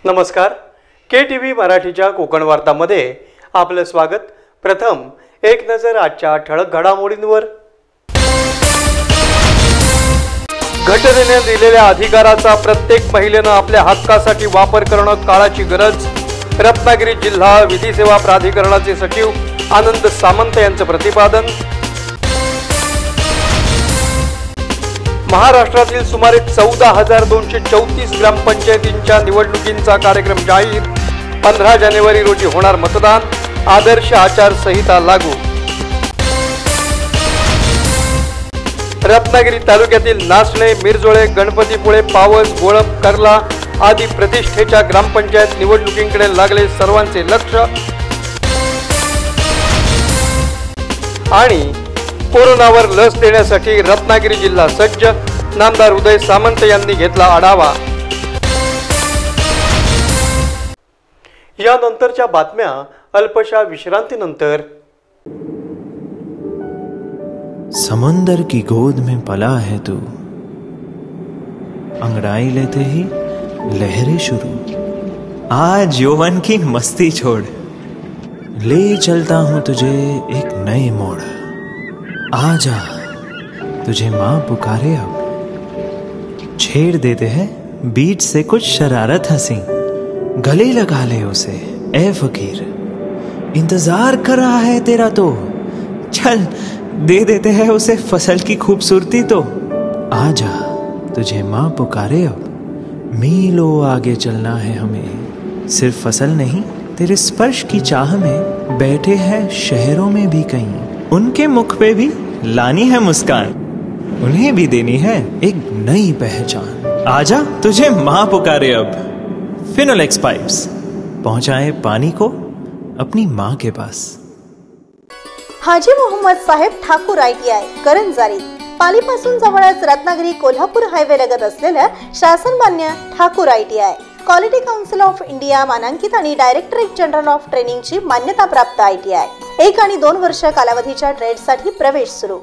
नमस्कार. KTV मराठीच्या कोकण वार्तामध्ये आपलं स्वागत. प्रथम एक नजर आजच्या ठळक घडामोडींवर. घटनेने दिलेल्या अधिकाराचा प्रत्येक महिलेनं आपल्या हक्कासाठी वापर करणं काळाची गरज. रत्नागिरी जिल्हा विधी सेवा प्राधिकरणाचे सचिव आनंद सामंत यांचं प्रतिपादन. महाराष्ट्रातील सुमारे 14,234 ग्रामपंचायतींच्या निवडणुकींचा कार्यक्रम जाहीर. 15 जानेवारी रोजी होणार मतदान. आदर्श आचारसंहिता लागू. रत्नागिरी तालुक्यातील नाचणे, मिरजोळे, गणपतीपुळे, पावस, गोळप, कर्ला आदी प्रतिष्ठेच्या ग्रामपंचायत निवडणुकींकडे लागले सर्वांचे लक्ष. आणि कोरोनावर लस देण्यासाठी रत्नागिरी जिल्हा सज्ज. नामदार उदय सामंत यांनी घेतला आढावा. यानंतरच्या बातम्या अल्पशा विश्रांतीनंतर. समुंदर की गोद में पला है तू, अंगड़ाई लेते ही लहरें शुरू. आज यौवन की मस्ती छोड़, ले चलता हूं तुझे एक नए मोड़. आजा तुझे माँ पुकारे अब, छेड़ देते हैं बीच से कुछ शरारत हंसी. गले लगा ले उसे ए फकीर, इंतजार कर रहा है तेरा तो. चल दे देते हैं उसे फसल की खूबसूरती तो. आजा तुझे माँ पुकारे अब, मीलों आगे चलना है हमें. सिर्फ फसल नहीं, तेरे स्पर्श की चाह में बैठे हैं शहरों में भी कहीं. उनके मुख पे भी लानी है मुस्कान, उन्हें भी देनी है एक नई पहचान. आजा तुझे माँ पुकारे अब. फिनोलेक्स पाइप्स पहुंचाए पानी को अपनी माँ के पास. हाजी मोहम्मद साहेब ठाकूर ITI करंजारी पालीपासून जवळच रत्नागिरी कोल्हापूर हायवे लगत असलेल्या शासन मान्य Thakur ITI quality council of India मानांकित आणि डायरेक्टरेट जनरल ऑफ ट्रेनिंगची मान्यता प्राप्त ITI. 1 आणि 2 वर्ष कालावधीच्या ट्रेडसाठी प्रवेश सुरू.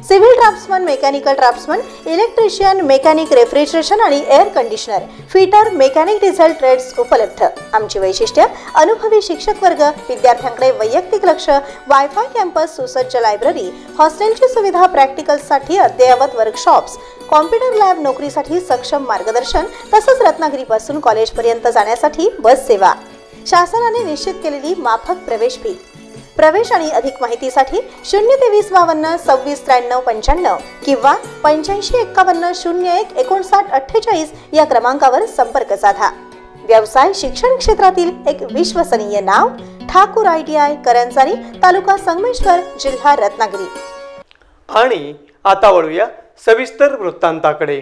Civil draftsman, mechanical draftsman, electrician, mechanic, refrigeration आणि air conditioner, fitter, mechanic, diesel trades उपलब्ध. आमची वैशिष्ट्य: अनुभवी शिक्षक वर्ग, विद्यार्थ्यांकडे वैयक्तिक लक्ष, वायफाय कॅम्पस, सुसज्ज लायब्ररी, हॉस्टेलची सुविधा, प्रॅक्टिकल्ससाठी अद्ययावत वर्कशॉप्स, कॉम्प्युटर लॅब, नोकरीसाठी सक्षम मार्गदर्शन, तसंच रत्नागिरीपासून कॉलेजपर्यंत जाण्यासाठी बस सेवा. शासनाने निश्चित केलेली माफक प्रवेश फी. प्रवेश आणि अधिक माहितीसाठी 02352 2693 95 किंवा 8551 01 59 48 या क्रमांकावर संपर्क साधा. व्यवसाय शिक्षण क्षेत्रातील एक विश्वसनीय नाव ठाकूर ITI करंजारी, तालुका संगमेश्वर, जिल्हा रत्नागिरी. आणि आता वळूया सविस्तर वृत्तांताकडे.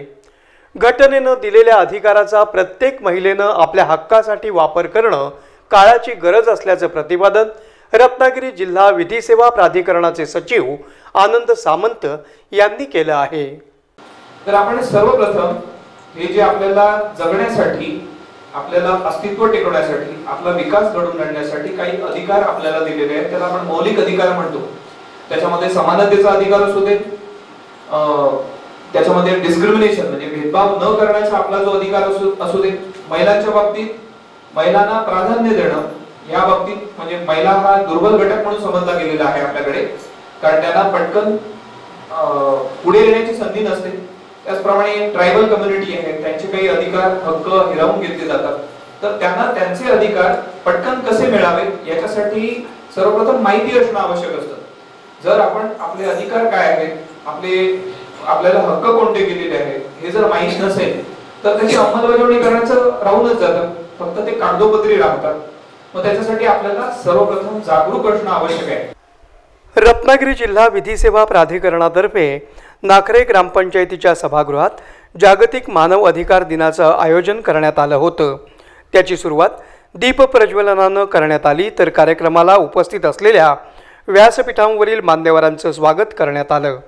घटनेनं दिलेल्या अधिकाराचा प्रत्येक महिलेनं आपल्या हक्कासाठी वापर करणं काळाची गरज असल्याचं प्रतिपादन रत्नागिरी जिल्हा विधी सेवा प्राधिकरणाचे सचिव आनंद सामंत यांनी केलं आहे. तर आपण सर्वप्रथम हे जे आपल्याला जगण्यासाठी, आपल्याला अस्तित्व टिकवण्यासाठी, आपला विकास घडवून आणण्यासाठी काही अधिकार आपल्याला दिलेले आहेत, त्याला आपण मौलिक अधिकार म्हणतो. त्याच्यामध्ये समानतेचा अधिकार असू दे, त्याच्यामध्ये डिस्क्रिमिनेशन म्हणजे भेदभाव न करण्याचा आपला जो अधिकार असू दे, महिलांच्या बाबतीत महिलांना प्राधान्य देणं, या बाबतीत म्हणजे महिला हा दुर्बल घटक म्हणून समजला गेलेला आहे आपल्याकडे, कारण त्यांना पटकन पुढे येण्याची संधी नसते. त्याचप्रमाणे ट्रायबल कम्युनिटी आहे, त्यांचे काही अधिकार, हक्क हिरावून घेतले जातात. तर त्यांना त्यांचे अधिकार पटकन कसे मिळावेत याच्यासाठी सर्वप्रथम माहिती असणं आवश्यक असतं. जर आपण आपले अधिकार काय आहेत, आपल्याला हक्क कोणते गेलेले आहेत हे जर माहित नसेल तर त्याची अंमलबजावणी करण्याचं राहूनच जातं, फक्त ते कागदोपत्री राहतात. मग त्याच्यासाठी आपल्याला सर्वप्रथम जागरूक असणं आवश्यक आहे. रत्नागिरी जिल्हा विधी सेवा प्राधिकरणातर्फे नाखरे ग्रामपंचायतीच्या सभागृहात जागतिक मानव अधिकार दिनाचं आयोजन करण्यात आलं होतं. त्याची सुरुवात दीप प्रज्वलनानं करण्यात आली, तर कार्यक्रमाला उपस्थित असलेल्या व्यासपीठांवरील मान्यवरांचं स्वागत करण्यात आलं.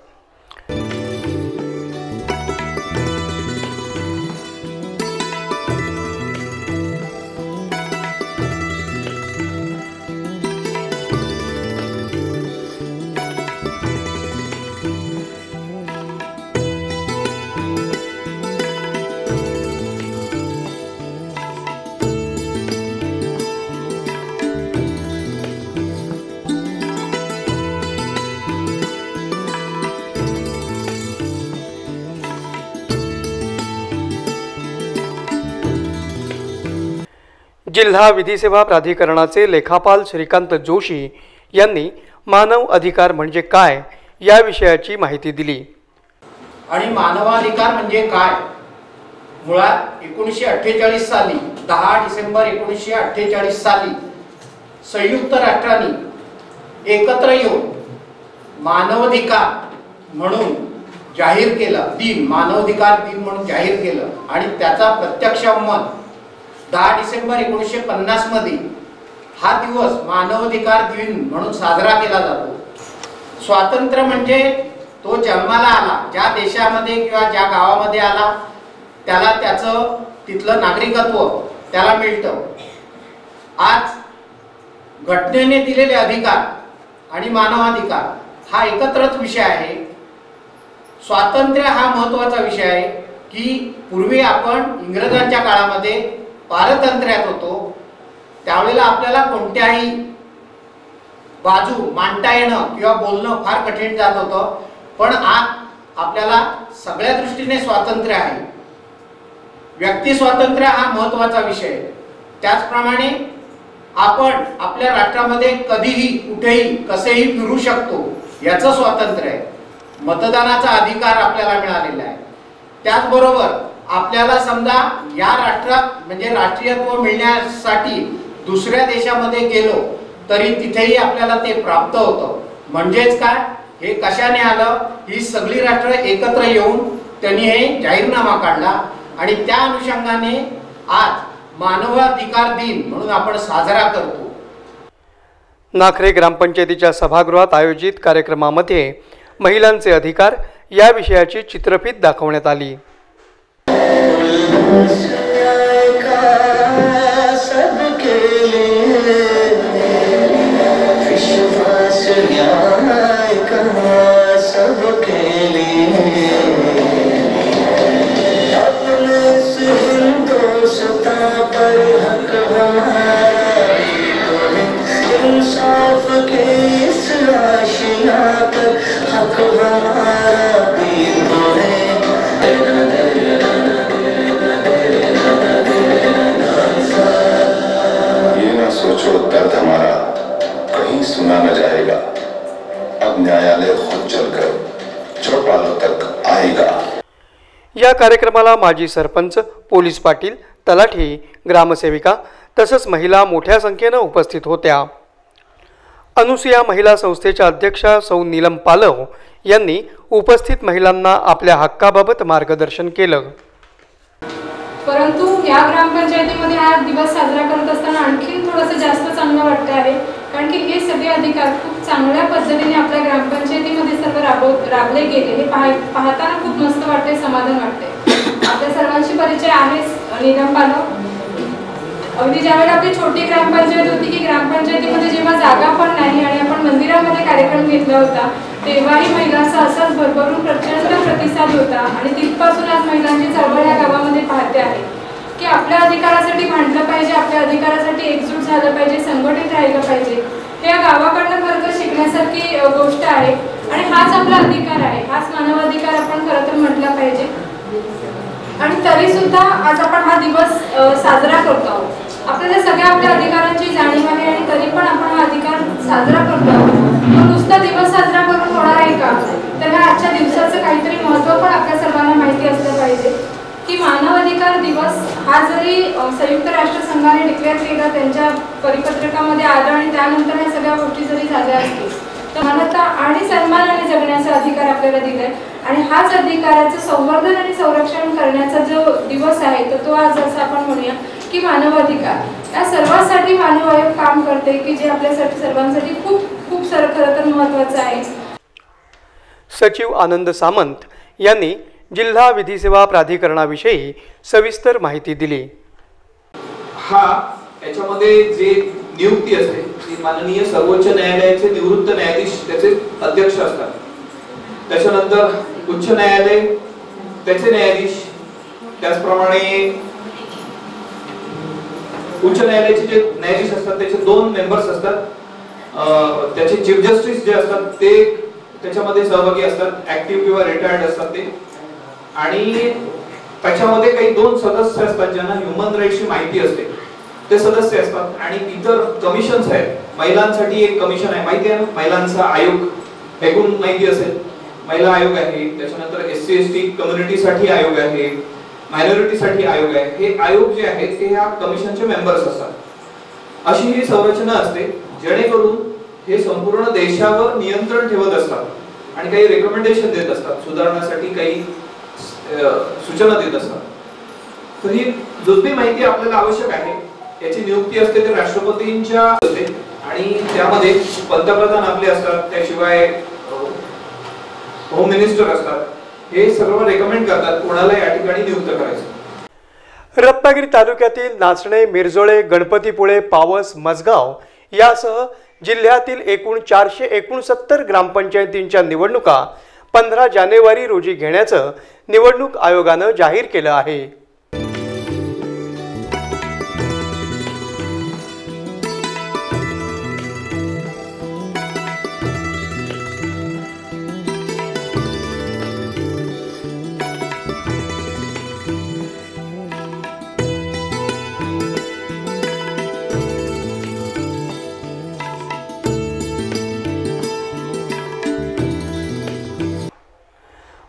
जिल्हा विधी सेवा प्राधिकरणाचे लेखापाल श्रीकांत जोशी यांनी मानव अधिकार म्हणजे काय या विषयाची माहिती दिली। आणि मानवाधिकार म्हणजे काय? मुळात 1948 साली 10 डिसेंबर 1948 साली संयुक्त राष्ट्रांनी एकत्र येऊन मानवाधिकार म्हणून जाहीर केलं, दिन मानवाधिकार दिन म्हणून जाहीर केलं आणि त्याचा प्रत्यक्ष अंमल 10 डिसेंबर 1950 मध्ये हा दिवस मानवाधिकार दिन म्हणून साजरा केला जातो। स्वातंत्र्य म्हणजे तो जन्माला आला ज्या देशामध्ये किंवा ज्या गावामध्ये आला त्याला त्याचं तिथलं नागरिकत्व त्याला मिळतं। आज घटनेने दिलेले अधिकार आणि मानवाधिकार हा एकत्रच विषय आहे। स्वातंत्र्य हा महत्त्वाचा विषय आहे की पूर्वी आपण इंग्रजांच्या काळामध्ये पारतंत्र्यात होतो, त्यावेळेला आपल्याला कोणत्याही बाजू मांडता येणं किंवा बोलणं फार कठीण जात होतं, पण आज आपल्याला सगळ्या दृष्टीने स्वातंत्र्य आहे। व्यक्ती स्वातंत्र्य हा महत्त्वाचा विषय आहे। त्याचप्रमाणे आपण आपल्या राष्ट्रामध्ये कधीही कुठेही कसेही फिरू शकतो याचं स्वातंत्र्य आहे। मतदानाचा अधिकार आपल्याला मिळालेला आहे। त्याचबरोबर आपल्याला समजा या राष्ट्रात म्हणजे राष्ट्रीयत्व मिळण्यासाठी दुसऱ्या देशामध्ये गेलो तरी तिथेही आपल्याला ते प्राप्त होतं। म्हणजेच काय, हे कशाने आलं? ही सगळी राष्ट्र एकत्र येऊन त्यांनी हे जाहीरनामा काढला आणि त्या अनुषंगाने आज मानवाधिकार दिन म्हणून आपण साजरा करतो। नाखरे ग्रामपंचायतीच्या सभागृहात आयोजित कार्यक्रमामध्ये महिलांचे अधिकार या विषयाची चित्रफीत दाखवण्यात आली। सुना न जाएगा, अब न्यायालय खुद चलकर चौपालों तक आएगा। या कार्यक्रमाला माजी सरपंच, पोलीस पाटील, तलाठी, ग्रामसेविका तसंच महिला मोठ्या संख्येने उपस्थित होत्या। अनुसुया महिला संस्थेच्या अध्यक्षा सौ नीलम पालव यांनी उपस्थित महिलांना आपल्या हक्काबाबत मार्गदर्शन केलं। परंतु या ग्रामपंचायतीमध्ये हा दिवस साजरा करत असताना आणखीन थोडंसं जास्त चांगलं वाटतं आहे, कारण की हे सगळे अधिकार खूप चांगल्या पद्धतीने आपल्या ग्रामपंचायतीमध्ये सर्व राबले गेले। हे पाहताना खूप मस्त वाटते, समाधान वाटते। आपल्या सर्वांशी परिचय आहेच नीलम पालव। अगदी ज्यावेळेला आपली छोटी ग्रामपंचायत होती की ग्रामपंचायतीमध्ये जेव्हा जागा पण नाही आणि आपण मंदिरामध्ये कार्यक्रम घेतला होता तेव्हाही महिलांचा असाच भरभरून प्रचंड प्रतिसाद होता आणि तिथपासून आज महिलांची चळवळ या गावामध्ये पाहते आहे की आपल्या अधिकारासाठी भांडलं पाहिजे, आपल्या अधिकारासाठी एकजूट झालं पाहिजे, संघटित राहिलं पाहिजे। हे या गावाकडनं खरं तर शिकण्यासारखी गोष्ट आहे आणि हाच आपला अधिकार आहे, हाच मानवाधिकार आपण खरं तर म्हटलं पाहिजे। आणि तरी सुद्धा आज आपण हा दिवस साजरा करतो आहोत। आपल्याला सगळ्या आपल्या अधिकारांची जाणीव आहे आणि तरी पण आपण हा अधिकार साजरा करतो आहोत। तो नुसता दिवस साजरा करून होणार आहे का? तर ह्या आजच्या दिवसाचं काहीतरी महत्त्व पण आपल्या सर्वांना माहिती असलं पाहिजे की मानव अधिकार दिवस हा जरी संयुक्त राष्ट्रसंघाने डिक्लेअर केला, त्यांच्या परिपत्रकामध्ये आलं आणि त्यानंतर ह्या सगळ्या गोष्टी जरी झाल्या असतील तर मानवता आणि सन्मानाने जगण्याचा अधिकार आपल्याला दिलाय आणि हाच अधिकाराचं संवर्धन आणि संरक्षण करण्याचा जो दिवस आहे तर तो आज असं आपण म्हणूया की मानव अधिकार या सर्वांसाठी मानव आयोग काम करते की जे आपल्यासाठी सर्वांसाठी खूप खूप खरं तर महत्त्वाचं आहे। सचिव आनंद सामंत यांनी जिल्हा विधी सेवा प्राधिकरणाविषयी सविस्तर माहिती दिली। हा याच्यामध्ये जे नियुक्ती असते ती माननीय सर्वोच्च न्यायालयाचे निवृत्त न्यायाधीश त्याचे अध्यक्ष असतात, त्याच्यानंतर उच्च न्यायालय त्याचे न्यायाधीश, त्याचप्रमाणे उच्च न्यायालयाचे जे न्यायाधीश असतात त्याचे 2 मेंबर्स असतात, त्याचे चीफ जस्टिस जे असतात ते त्याच्यामध्ये सहभागी असतात, ऍक्टिव्ह किंवा रिटायर्ड असतात ते, आणि त्याच्यामध्ये काही 2 सदस्य असतात ज्यांना ह्युमन राईट्सची माहिती असते ते सदस्य असतात आणि इतर कमिशन्स आहेत. महिलांसाठी एक कमिशन आहे, माहिती आहे ना, महिलांचा आयोग ऐकून माहिती असेल. महिला आयोग आहे, त्याच्यानंतर SC ST कम्युनिटीसाठी आयोग आहे, मायनॉरिटीसाठी आयोग आहे. हे आयोग जे आहेत ते ह्या कमिशनचे मेंबर्स असतात. अशी ही संरचना असते जेणेकरून हे संपूर्ण देशावर नियंत्रण ठेवत असतात आणि काही रेकमेंडेशन देत असतात, सुधारण्यासाठी काही सूचना देत असतात. तर ही जुजबी माहिती आपल्याला आवश्यक आहे. याची नियुक्ती असते ते राष्ट्रपतींच्या असते आणि त्यामध्ये पंतप्रधान आपले असतात, त्याशिवाय होम मिनिस्टर असतात. हे सर्व रेकमेंड करतात कोणाला या ठिकाणी नियुक्त करायचं. रत्नागिरी तालुक्यातील नाचणे, मिरजोळे, गणपतीपुळे, पावस, मसगाव यासह जिल्ह्यातील एकूण 469 ग्रामपंचायतींच्या निवडणुका 15 जानेवारी रोजी घेण्याचं निवडणूक आयोगानं जाहीर केलं आहे.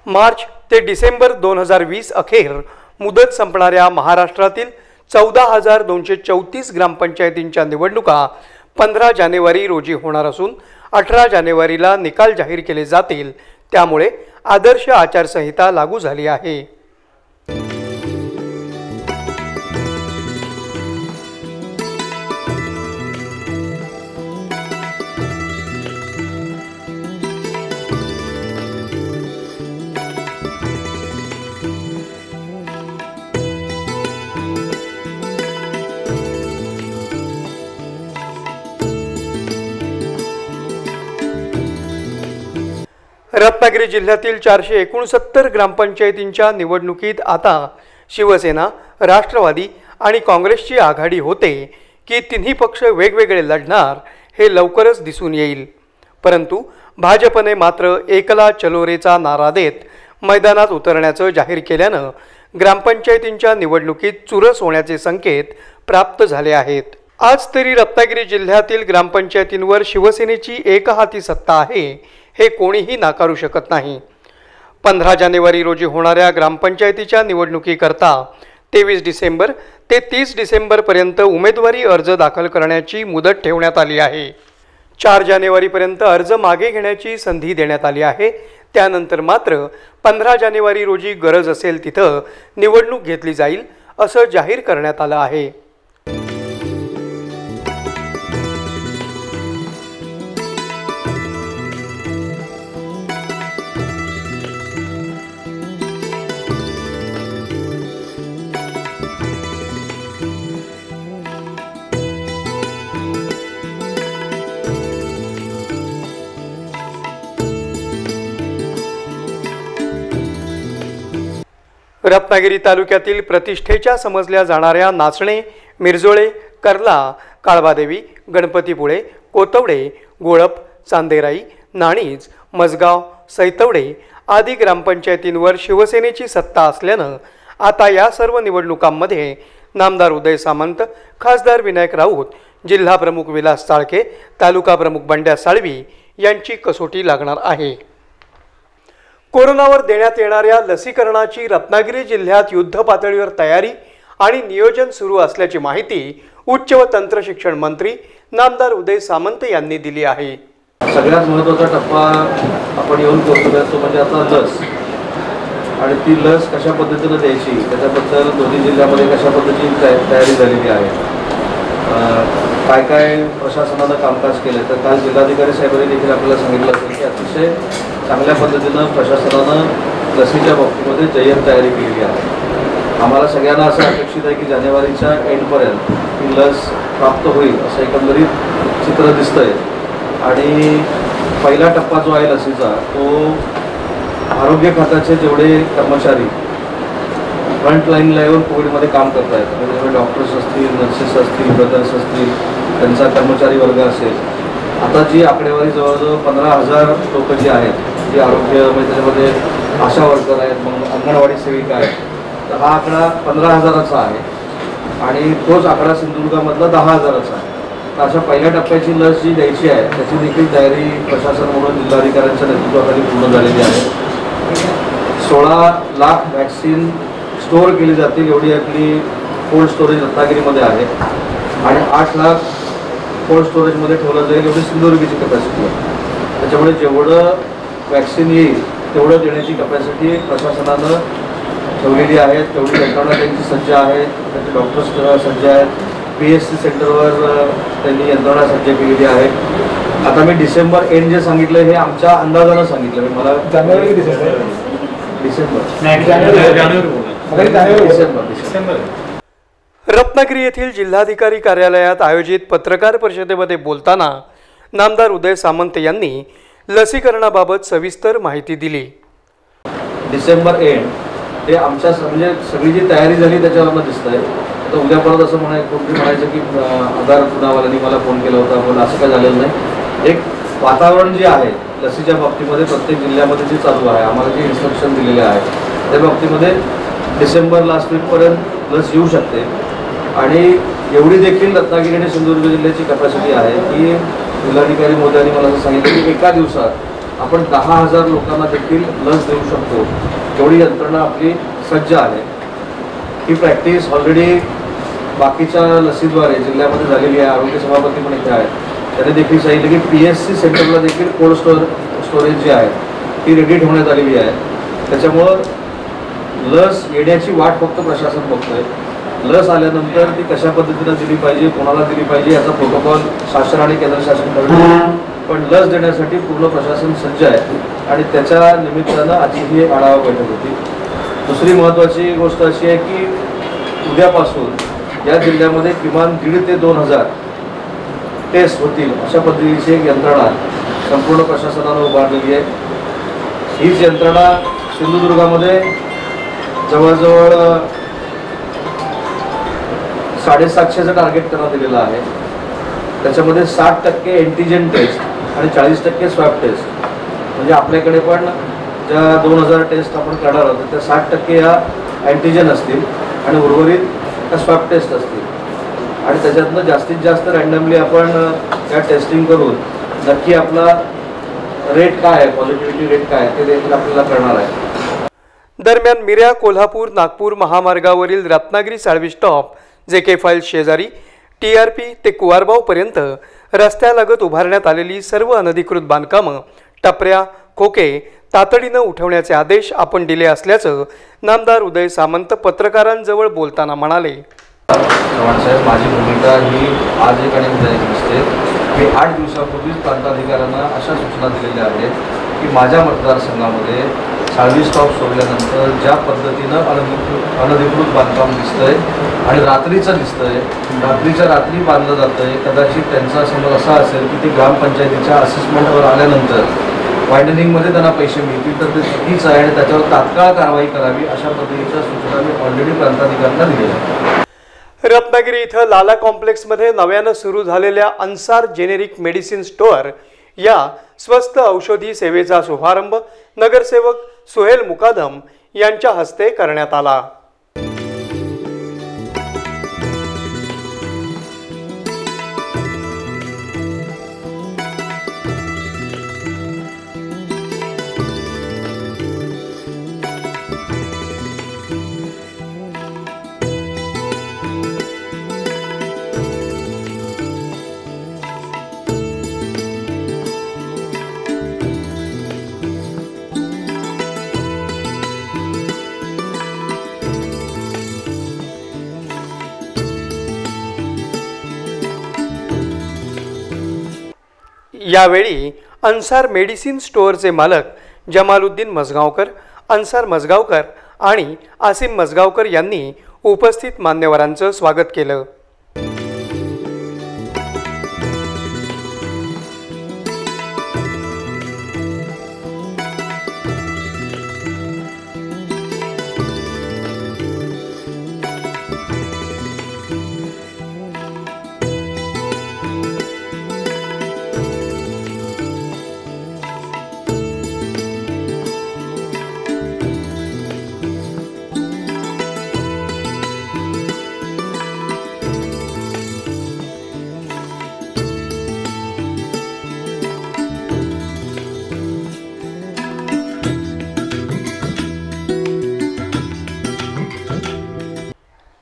मार्च ते डिसेंबर 2020 अखेर मुदत संपणाऱ्या महाराष्ट्रातील 14,234 ग्रामपंचायतींच्या निवडणुका 15 जानेवारी रोजी होणार असून 18 जानेवारीला निकाल जाहीर केले जातील. त्यामुळे आदर्श आचारसंहिता लागू झाली आहे. रत्नागिरी जिल्ह्यातील 469 ग्रामपंचायतींच्या निवडणुकीत आता शिवसेना, राष्ट्रवादी आणि काँग्रेसची आघाडी होते की तिन्ही पक्ष वेगवेगळे लढणार हे लवकरच दिसून येईल. परंतु भाजपने मात्र एकला चलो रेचा नारा देत मैदानात उतरण्याचं जाहीर केल्यानं ग्रामपंचायतींच्या निवडणुकीत चुरस होण्याचे संकेत प्राप्त झाले आहेत. आज तरी रत्नागिरी जिल्ह्यातील ग्रामपंचायतींवर शिवसेनेची एकहाती सत्ता आहे हे कोणीही नाकारू शकत नाही. 15 जानेवारी रोजी होणाऱ्या ग्रामपंचायतीच्या निवडणुकीकरता 23 डिसेंबर ते 30 डिसेंबरपर्यंत उमेदवारी अर्ज दाखल करण्याची मुदत ठेवण्यात आली आहे. 4 जानेवारीपर्यंत अर्ज मागे घेण्याची संधी देण्यात आली आहे. त्यानंतर मात्र 15 जानेवारी रोजी गरज असेल तिथं निवडणूक घेतली जाईल असं जाहीर करण्यात आलं आहे. रत्नागिरी तालुक्यातील प्रतिष्ठेच्या समजल्या जाणाऱ्या नाचणे, मिरजोळे, कर्ला, काळबादेवी, गणपतीपुळे, कोतवडे, गोळप, चांदेराई, नाणीज, मसगाव, सैतवडे आदी ग्रामपंचायतींवर शिवसेनेची सत्ता असल्यानं आता या सर्व निवडणुकांमध्ये नामदार उदय सामंत, खासदार विनायक राऊत, जिल्हा प्रमुख विलास चाळके, तालुका प्रमुख बंड्या साळवी यांची कसोटी लागणार आहे. कोरोनावर देण्यात येणाऱ्या लसीकरणाची रत्नागिरी जिल्ह्यात युद्ध पातळीवर तयारी आणि नियोजन सुरू असल्याची माहिती उच्च व तंत्र शिक्षण मंत्री नामदार उदय सामंत यांनी दिली आहे. सगळ्यात महत्त्वाचा टप्पा आपण येऊन पोहोचलो तो म्हणजे आता लस, आणि ती लस कशा पद्धतीने द्यायची त्याच्याबद्दल दोन्ही जिल्ह्यामध्ये कशा पद्धतीची तयारी झालेली आहे. काय काय प्रशासनानं कामकाज केलं तर काल जिल्हाधिकारी साहेबांनी देखील आपल्याला सांगितलं असेल की अतिशय चांगल्या पद्धतीनं प्रशासनानं लसीच्या बाबतीमध्ये जय्यत तयारी केलेली आहे. आम्हाला सगळ्यांना असं अपेक्षित आहे की जानेवारीच्या एंडपर्यंत ही लस प्राप्त होईल असं एकंदरीत चित्र दिसतंय. आणि पहिला टप्पा जो आहे लसीचा तो आरोग्य खात्याचे जेवढे कर्मचारी फ्रंटलाईन लेवल कोविडमध्ये काम करत आहेत म्हणजे डॉक्टर्स असतील, नर्सेस असतील, ब्रदर्स असतील, त्यांचा कर्मचारी वर्ग असेल, आता जी आकडेवारी जवळजवळ 15,000 लोक जी आहेत जी आरोग्य म्हणजे त्याच्यामध्ये आशा वर्कर आहेत, मग अंगणवाडी सेविका आहेत, तर हा आकडा 15,000चा आहे. आणि तोच आकडा सिंधुदुर्गामधला 10,000चा आहे. तर अशा पहिल्या टप्प्याची लस जी द्यायची आहे त्याची देखील तयारी प्रशासन म्हणून जिल्हाधिकाऱ्यांच्या नेतृत्वाखाली पूर्ण झालेली आहे. 16 लाख व्हॅक्सिन स्टोअर केली जातील एवढी आपली कोल्ड स्टोरेज रत्नागिरीमध्ये आहे आणि 8 लाख कोल्ड स्टोरेजमध्ये ठेवलं जाईल एवढी सिंधुदुर्गीची कॅपॅसिटी आहे. त्याच्यामुळे जेवढं व्हॅक्सिन येईल तेवढं देण्याची कॅपॅसिटी प्रशासनानं ठेवलेली आहे. तेवढी यंत्रणा त्यांची सज्ज आहे, त्यांचे डॉक्टर्स सज्ज आहेत. PSC सेंटरवर त्यांनी यंत्रणा सज्ज केलेली आहे. आता मी डिसेंबर एंड जे सांगितलं हे आमच्या अंदाजानं सांगितलं. मला डिसेंबर रत्नागिरी येथील जिल्हाधिकारी कार्यालयात आयोजित पत्रकार परिषदेमध्ये बोलताना नामदार उदय सामंत यांनी लसीकरणाबाबत सविस्तर माहिती दिली. डिसेंबर एंड हे आमच्या म्हणजे सगळी जी तयारी झाली त्याच्यावरनं दिसतंय. आता उद्या परत असं कोणतरी म्हणायचं की आधार पुनावाल्यांनी मला फोन केला होता, पण असं काय झालेलं नाही. एक वातावरण जे आहे लसीच्या बाबतीमध्ये प्रत्येक जिल्ह्यामध्ये जे चालू आहे, आम्हाला जे इन्स्ट्रक्शन दिलेले आहेत त्या बाबतीमध्ये डिसेंबर लास्ट वीकपर्यंत लस येऊ शकते. आणि एवढी देखील रत्नागिरी आणि सिंधुदुर्ग जिल्ह्याची कॅपॅसिटी आहे की जिल्हाधिकारी मोदयांनी मला असं सांगितलं की एका दिवसात आपण 10,000 लोकांना देखील लस देऊ शकतो. एवढी यंत्रणा आपली सज्ज आहे. ही प्रॅक्टिस ऑलरेडी बाकीच्या लसीद्वारे जिल्ह्यामध्ये झालेली आहे. आरोग्य सभापती पण इथे आहेत, त्यांनी देखील सांगितलं की PSC सेंटरला देखील कोल्ड स्टोरेज जी आहे ती रेडी ठेवण्यात आलेली आहे. त्याच्यामुळं लस येण्याची वाट फक्त प्रशासन बघतोय. लस आल्यानंतर ती कशा पद्धतीनं दिली पाहिजे, कोणाला दिली पाहिजे याचा प्रोटोकॉल शासन आणि केंद्र शासन करतं. पण लस देण्यासाठी पूर्ण प्रशासन सज्ज आहे आणि त्याच्या निमित्तानं आजची ही आढावा बैठक होती. दुसरी महत्त्वाची गोष्ट अशी आहे की उद्यापासून या जिल्ह्यामध्ये किमान 1,500 ते 2,000 टेस्ट होतील अशा पद्धतीची एक यंत्रणा संपूर्ण प्रशासनानं उभारलेली आहे. हीच यंत्रणा सिंधुदुर्गामध्ये जवळजवळ 750चं टार्गेट करण्यात दिलेलं आहे. त्याच्यामध्ये 60% अँटीजेन टेस्ट आणि 40% स्वॅब टेस्ट. म्हणजे आपल्याकडे पण ज्या 2,000 टेस्ट आपण करणार आहोत त्या 60% या अँटीजेन असतील आणि उर्वरित त्या स्वॅब टेस्ट असतील. आणि त्याच्यातनं जास्तीत जास्त रँडमली आपण या टेस्टिंग करून नक्की आपला रेट काय आहे, पॉझिटिव्हिटी रेट काय आहे ते देखील आपल्याला कळणार आहे. दरम्यान मिऱ्या कोल्हापूर नागपूर महामार्गावरील Ratnagiri Salvi stop JK file शेजारी TRP ते कुवारबावपर्यंत रस्त्यालगत उभारण्यात आलेली सर्व अनधिकृत बांधकामं, टपऱ्या, खोके तातडीनं उठवण्याचे आदेश आपण दिले असल्याचं नामदार उदय सामंत पत्रकारांजवळ बोलताना म्हणाले. चव्हाण साहेब, माझी भूमिका ही आज एक आणि उद्या एक नसते. मी 8 दिवसापूर्वीच प्रांताधिकाऱ्यांना अशा सूचना दिलेल्या आहेत की माझ्या मतदारसंघामध्ये साळवी स्टॉप सोडल्यानंतर ज्या पद्धतीनं अनधिकृत बांधकाम दिसतंय आणि रात्रीचं दिसतंय, रात्रीच्या रात्री बांधलं जातंय, कदाचित त्यांचा समज असा असेल की ते ग्रामपंचायतीच्या असेसमेंटवर आल्यानंतर वायडनिंगमध्ये त्यांना पैसे मिळतील तर ते चुकीचं आहे आणि त्याच्यावर तात्काळ कारवाई करावी अशा पद्धतीच्या सूचना मी ऑलरेडी प्रांताधिकाऱ्यांना दिलेल्या आहेत. रत्नागिरी इथं लाला कॉम्प्लेक्समध्ये नव्यानं सुरू झालेल्या अन्सार जेनेरिक मेडिसिन स्टोअर या स्वस्त औषधी सेवेचा शुभारंभ नगरसेवक सुहेल मुकादम यांच्या हस्ते करण्यात आला. यावेळी अन्सार मेडिसिन स्टोअरचे मालक जमालुद्दीन मजगावकर, अन्सार मजगावकर आणि आसिम मजगावकर यांनी उपस्थित मान्यवरांचं स्वागत केलं.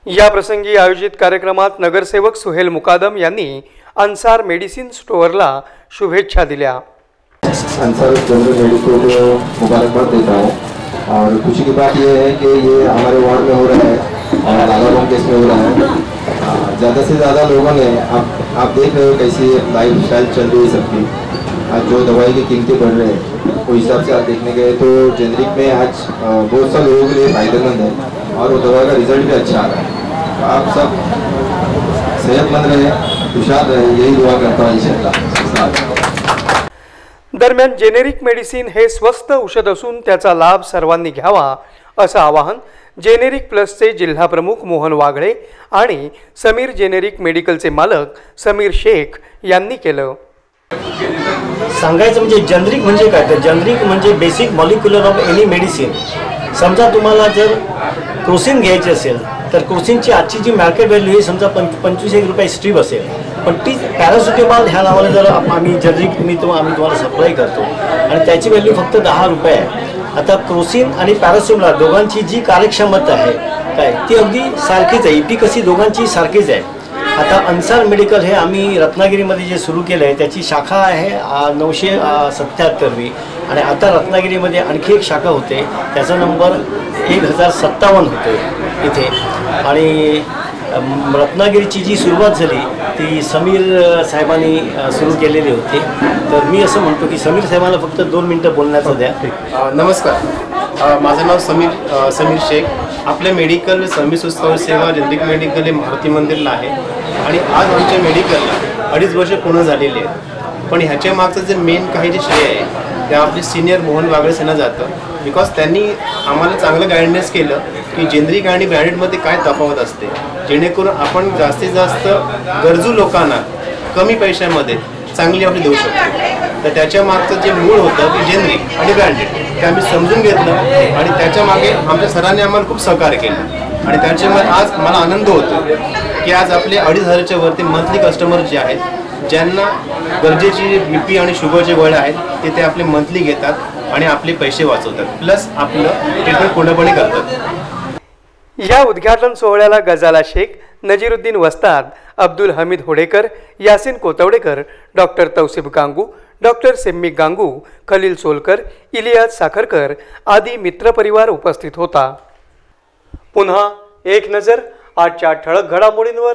या प्रसंगी आयोजित कार्यक्रमात नगरसेवक सुहेल मुकादम यांनी अंसार मेडिसिन स्टोअरला शुभेच्छा दिल्या। अंसार जनरल मेडिकल को मुबारकबाद देता हूँ और खुशी की बात यह है कि ये हमारे वार्ड में हो रहा है और लागाबोंग केस में हो रहा है। ज़्यादा से ज़्यादा लोगों ने आप देख रहे हो कैसी लाइफ स्टाइल चल रही है सबकी। आज जो दवाई की कीमतें बढ़ रहे हैं वो हिसाब से आप देखने गए तो जेनरिक में आज बहुत सारे लोगों के लिए फायदेमंद है और वो दवा का रिजल्ट भी अच्छा आ रहा है। आप सब सेहतमंद रहे, खुशहाल रहे, यही दुआ करता हूँ इंशाअल्लाह। दरम्यान जेनेरिक मेडिसिन हे स्वस्त औषध असून त्याचा लाभ सर्वांनी घ्यावा असं आवाहन जेनेरिक प्लसचे जिल्हा प्रमुख मोहन वाघळे आणि समीर जेनेरिक मेडिकलचे मालक समीर शेख यांनी केलं। सांगायचं म्हणजे जनरिक म्हणजे काय, तर जनरिक म्हणजे basic molecular of any medicine. समजा तुम्हाला जर क्रोसिन घ्यायची असेल तर क्रोसिनची आजची जी मार्केट व्हॅल्यू ही समजा 25 रुपये स्ट्रीप असेल, पण ती पॅरासिटामॉल ह्या नावाने जर आम्ही जनरिक आम्ही तुम्हाला सप्लाय करतो आणि त्याची व्हॅल्यू फक्त 10 रुपये आहे। आता क्रोसिन आणि पॅरासिटामॉल दोघांची जी कार्यक्षमता आहे काय ती अगदी सारखीच आहे, इफिकसी दोघांची सारखीच आहे। आता अंसार मेडिकल हे आम्ही रत्नागिरीमध्ये जे सुरू केलं आहे त्याची शाखा आहे 977वी आणि आता रत्नागिरीमध्ये आणखी एक शाखा होते, त्याचा नंबर 1057 होते इथे। आणि रत्नागिरीची जी सुरुवात झाली ती समीर साहेबांनी सुरू केलेली होती। तर मी असं म्हणतो की समीर साहेबांना फक्त 2 मिनटं बोलण्याचं द्या। नमस्कार, माझं नाव समीर शेख। आपले मेडिकल सर्व्हिस उत्सव सेवा जनरिक मेडिकल हे मारुती मंदिरला आहे आणि आज आमच्या मेडिकलला 2.5 वर्ष पूर्ण झालेली आहेत। पण ह्याच्या मागचं जे मेन काही जे श्रेय आहे ते आपले सिनियर मोहन वाघळे यांना जातं, बिकॉज त्यांनी आम्हाला चांगलं गायडन्स केलं की जेनरिक आणि ब्रँडेडमध्ये काय तफावत असते, जेणेकरून आपण जास्तीत जास्त गरजू लोकांना कमी पैशामध्ये चांगली औषध देऊ शकतो। तर त्याच्या मागचं जे मूळ होतं की जेनरिक आणि ब्रँडेड ते आम्ही समजून घेतलं आणि त्याच्या मागे आमच्या सरांनी आम्हाला खूप सहकार्य केलं आणि त्याच्यामुळे आज मला आनंद होतो की आज आपले 2,500च्या वरती मंथली कस्टमर जे आहेत, ज्यांना गरजेची BP आणि शुगरचे गोळ्या आहेत ते आपले मंथली घेतात आणि आपले पैसे वाचवतात, प्लस आपलं ट्रीटमेंट पूर्णपणे करतात। या उद्घाटन सोहळ्याला गजाला शेख, नजीरुद्दीन वस्ताद, अब्दुल हमीद होडेकर, यासिन कोतवडेकर, डॉक्टर तौसिफ गांगू, डॉक्टर सेम्मी गांगू, खलील सोलकर, इलियास साखरकर आदी मित्रपरिवार उपस्थित होता। पुन्हा एक नजर आजच्या ठळक घडामोडींवर।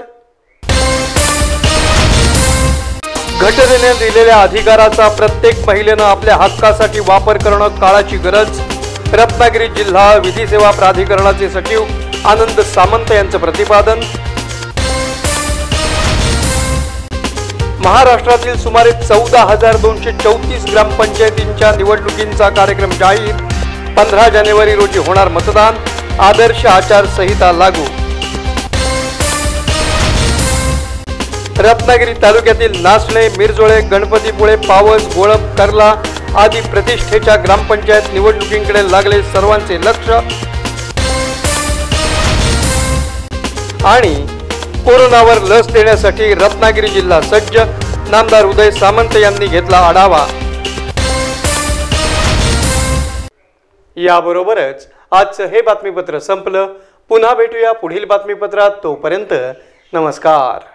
घटनेने दिलेल्या अधिकाराचा प्रत्येक महिलेनं आपल्या हक्कासाठी वापर करणं काळाची गरज। रत्नागिरी जिल्हा विधी सेवा प्राधिकरणाचे सचिव आनंद सामंत यांचं प्रतिपादन। महाराष्ट्रातील सुमारे 14,234 ग्रामपंचायतींच्या निवडणुकींचा कार्यक्रम जाहीर। 15 जानेवारी रोजी होणार मतदान। आदर्श आचारसंहिता लागू। रत्नागिरी तालुक्यातील नासणे, मिरजोळे, गणपतीपुळे, पावस, गोळप, कर्ला आदी प्रतिष्ठेच्या ग्रामपंचायत निवडणुकींकडे लागले सर्वांचे लक्ष। आणि कोरोनावर लस देण्यासाठी रत्नागिरी जिल्हा सज्ज। नामदार उदय सामंत यांनी घेतला आढावा। याबरोबरच आजचं हे बातमीपत्र संपलं। पुन्हा भेटूया पुढील बातमीपत्रात, तोपर्यंत नमस्कार।